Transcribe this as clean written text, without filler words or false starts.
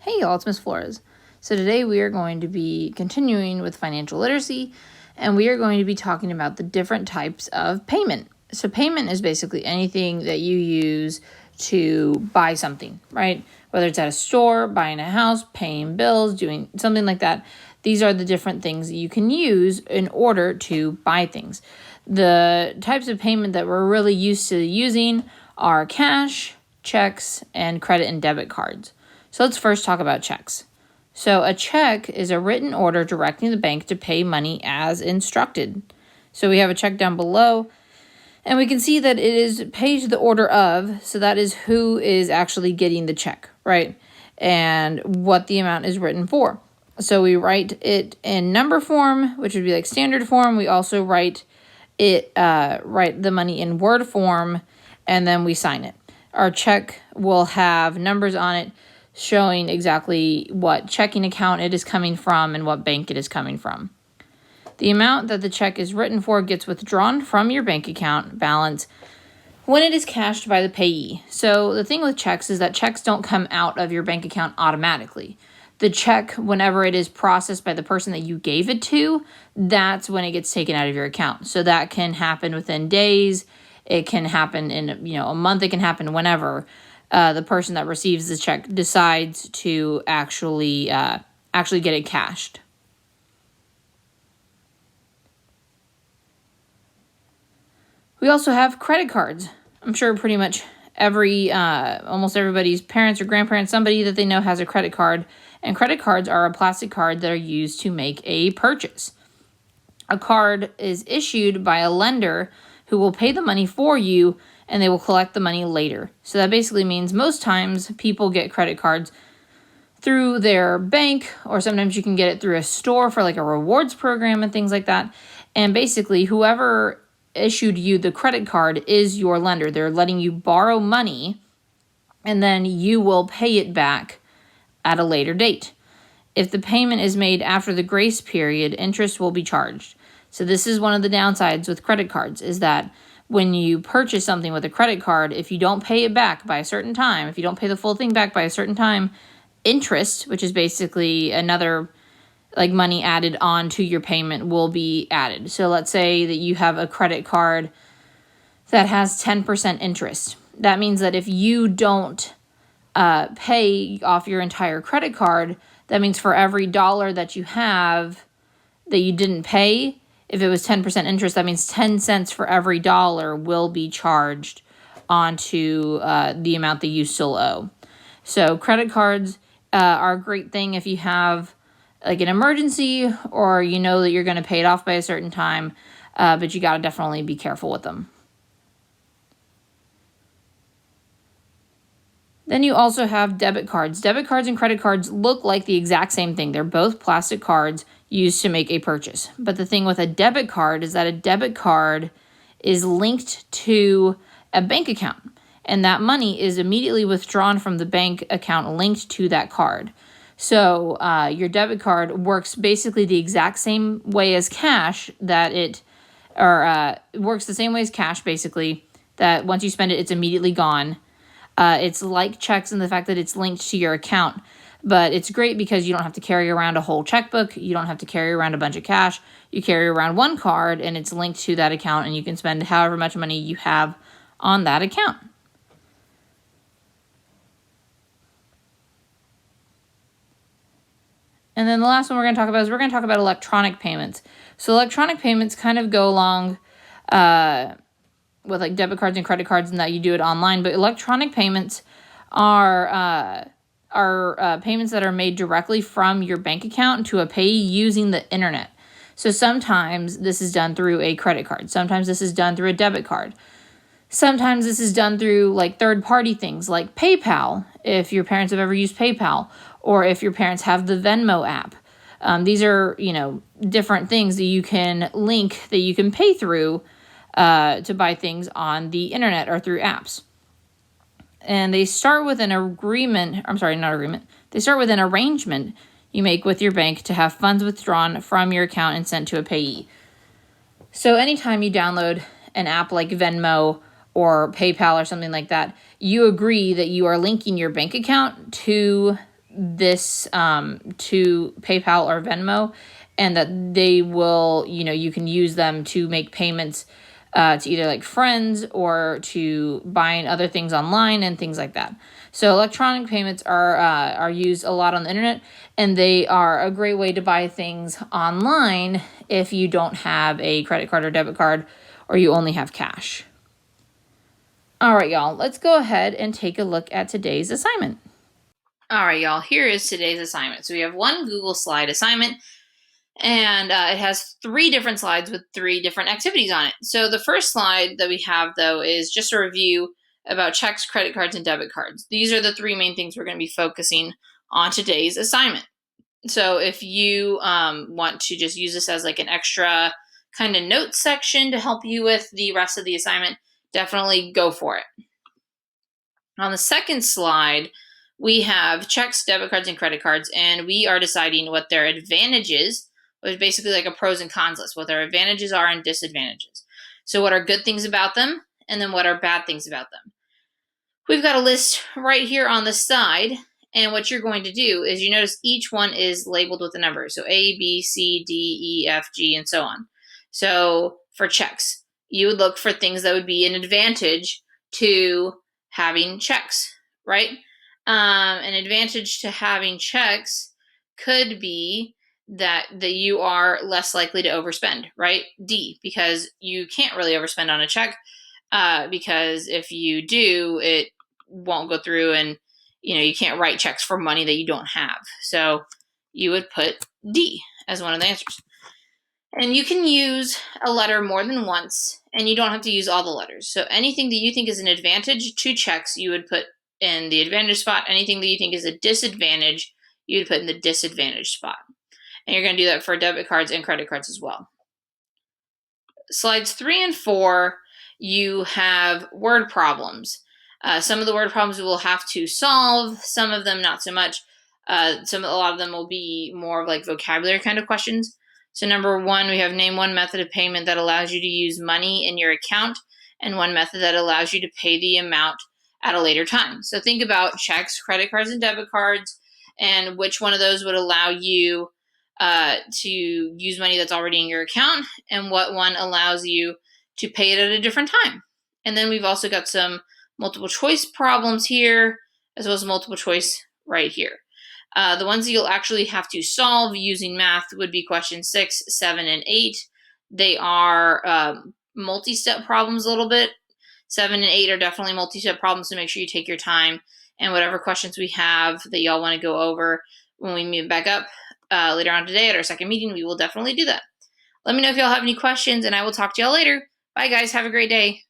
Hey y'all, it's Miss Flores. So today we are going to be continuing with financial literacy, and we are going to be talking about the different types of payment. So payment is basically anything that you use to buy something, right? Whether it's at a store, buying a house, paying bills, doing something like that. These are the different things that you can use in order to buy things. The types of payment that we're really used to using are cash, checks, and credit and debit cards. So let's first talk about checks. So a check is a written order directing the bank to pay money as instructed. So we have a check down below, and we can see that it is paid to the order of, so that is who is actually getting the check, right? And what the amount is written for. So we write it in number form, which would be like standard form. We also write the money in word form, and then we sign it. Our check will have numbers on it showing exactly what checking account it is coming from and what bank it is coming from. The amount that the check is written for gets withdrawn from your bank account balance when it is cashed by the payee. So the thing with checks is that checks don't come out of your bank account automatically. The check, whenever it is processed by the person that you gave it to, that's when it gets taken out of your account. So that can happen within days. It can happen in a month. It can happen whenever the person that receives the check decides to actually get it cashed. We also have credit cards. I'm sure pretty much almost everybody's parents or grandparents, somebody that they know has a credit card. And credit cards are a plastic card that are used to make a purchase. A card is issued by a lender who will pay the money for you, and they will collect the money later. So that basically means most times people get credit cards through their bank, or sometimes you can get it through a store for like a rewards program and things like that. And basically, whoever issued you the credit card is your lender. They're letting you borrow money, and then you will pay it back at a later date. If the payment is made after the grace period, interest will be charged. So this is one of the downsides with credit cards, is that when you purchase something with a credit card, if you don't pay it back by a certain time, if you don't pay the full thing back by a certain time, interest, which is basically another like money added on to your payment, will be added. So let's say that you have a credit card that has 10% interest. That means that if you don't pay off your entire credit card, that means for every dollar that you have that you didn't pay, if it was 10% interest, that means 10 cents for every dollar will be charged onto the amount that you still owe. So credit cards are a great thing if you have like an emergency, or you know that you're going to pay it off by a certain time, but you got to definitely be careful with them. Then you also have debit cards. Debit cards and credit cards look like the exact same thing. They're both plastic cards used to make a purchase. But the thing with a debit card is that a debit card is linked to a bank account, and that money is immediately withdrawn from the bank account linked to that card. So your debit card works basically the exact same way as cash, works the same way as cash, basically, that once you spend it, it's immediately gone. It's like checks in the fact that it's linked to your account, but it's great because you don't have to carry around a whole checkbook. You don't have to carry around a bunch of cash. You carry around one card, and it's linked to that account, and you can spend however much money you have on that account. And then the last one we're going to talk about is we're going to talk about electronic payments. So electronic payments kind of go along with like debit cards and credit cards, and that you do it online. But electronic payments are payments that are made directly from your bank account to a payee using the internet. So sometimes this is done through a credit card. Sometimes this is done through a debit card. Sometimes this is done through like third-party things like PayPal, if your parents have ever used PayPal, or if your parents have the Venmo app. These are, different things that you can link, that you can pay through to buy things on the internet or through apps. And they start with an They start with an arrangement you make with your bank to have funds withdrawn from your account and sent to a payee. So anytime you download an app like Venmo or PayPal or something like that, you agree that you are linking your bank account to this to PayPal or Venmo, and that they will, you can use them to make payments to either like friends or to buying other things online and things like that. So electronic payments are used a lot on the internet, and they are a great way to buy things online if you don't have a credit card or debit card, or you only have cash. All right, y'all, let's go ahead and take a look at today's assignment. All right, y'all, here is today's assignment. So we have one Google Slide assignment, and it has 3 different slides with 3 different activities on it. So the first slide that we have, though, is just a review about checks, credit cards, and debit cards. These are the 3 main things we're going to be focusing on today's assignment. So if you want to just use this as like an extra kind of notes section to help you with the rest of the assignment, definitely go for it. On the second slide, we have checks, debit cards, and credit cards, and we are deciding what their advantages, which is basically like a pros and cons list, what their advantages are and disadvantages. So what are good things about them, and then what are bad things about them. We've got a list right here on the side, and what you're going to do is, you notice each one is labeled with a number. So A, B, C, D, E, F, G, and so on. So for checks, you would look for things that would be an advantage to having checks, right? An advantage to having checks could be that you are less likely to overspend, right? D, because you can't really overspend on a check, because if you do, it won't go through, and you can't write checks for money that you don't have. So you would put D as one of the answers. And you can use a letter more than once, and you don't have to use all the letters. So anything that you think is an advantage to checks, you would put in the advantage spot. Anything that you think is a disadvantage, you would put in the disadvantage spot. And you're going to do that for debit cards and credit cards as well. Slides 3 and 4, you have word problems. Some of the word problems we will have to solve, some of them not so much. A lot of them will be more of like vocabulary kind of questions. So number 1, we have name one method of payment that allows you to use money in your account, and one method that allows you to pay the amount at a later time. So think about checks, credit cards, and debit cards, and which one of those would allow you to use money that's already in your account, and what one allows you to pay it at a different time. And then we've also got some multiple choice problems here, as well as multiple choice right here. The ones that you'll actually have to solve using math would be questions 6, 7, and 8. They are multi-step problems a little bit. 7 and 8 are definitely multi-step problems, so make sure you take your time. And whatever questions we have that y'all want to go over when we meet back up later on today at our second meeting, we will definitely do that. Let me know if y'all have any questions, and I will talk to y'all later. Bye, guys. Have a great day.